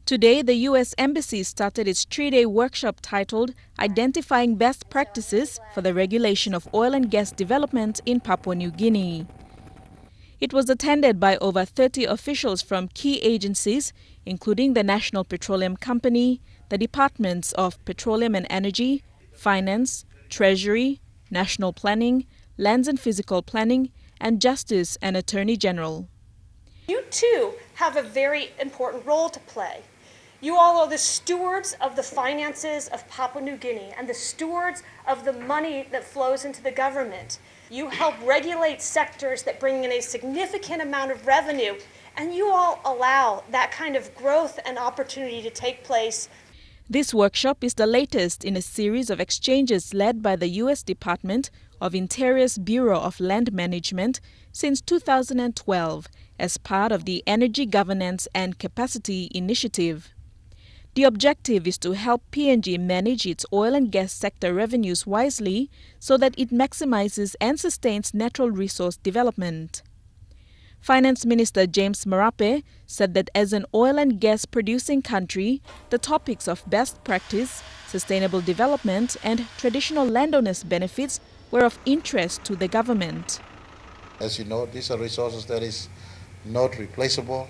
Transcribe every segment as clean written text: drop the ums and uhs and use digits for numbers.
Today, the U.S. Embassy started its 3-day workshop titled Identifying Best Practices for the Regulation of Oil and Gas Development in Papua New Guinea. It was attended by over 30 officials from key agencies, including the National Petroleum Company, the Departments of Petroleum and Energy, Finance, Treasury, National Planning, Lands and Physical Planning, and Justice and Attorney General. You too have a very important role to play. You all are the stewards of the finances of Papua New Guinea and the stewards of the money that flows into the government. You help regulate sectors that bring in a significant amount of revenue, and you all allow that kind of growth and opportunity to take place. This workshop is the latest in a series of exchanges led by the U.S. Department of Interior's Bureau of Land Management since 2012 as part of the Energy Governance and Capacity Initiative. The objective is to help PNG manage its oil and gas sector revenues wisely so that it maximizes and sustains natural resource development. Finance Minister James Marape said that as an oil and gas producing country, the topics of best practice, sustainable development and traditional landowners' benefits were of interest to the government. As you know, these are resources that is not replaceable.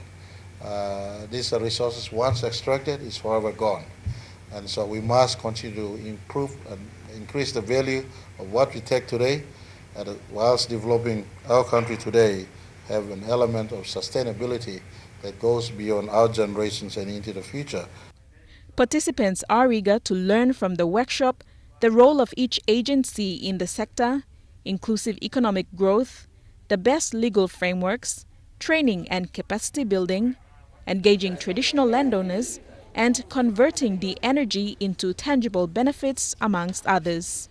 These are resources once extracted is forever gone. And so we must continue to improve and increase the value of what we take today, whilst developing our country today have an element of sustainability that goes beyond our generations and into the future. Participants are eager to learn from the workshop the role of each agency in the sector, inclusive economic growth, the best legal frameworks, training and capacity building, engaging traditional landowners, and converting the energy into tangible benefits, amongst others.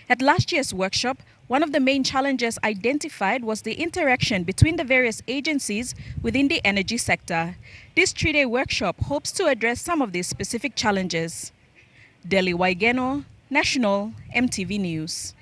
At last year's workshop, one of the main challenges identified was the interaction between the various agencies within the energy sector. This 3-day workshop hopes to address some of these specific challenges. Deli Waigeno, National MTV News.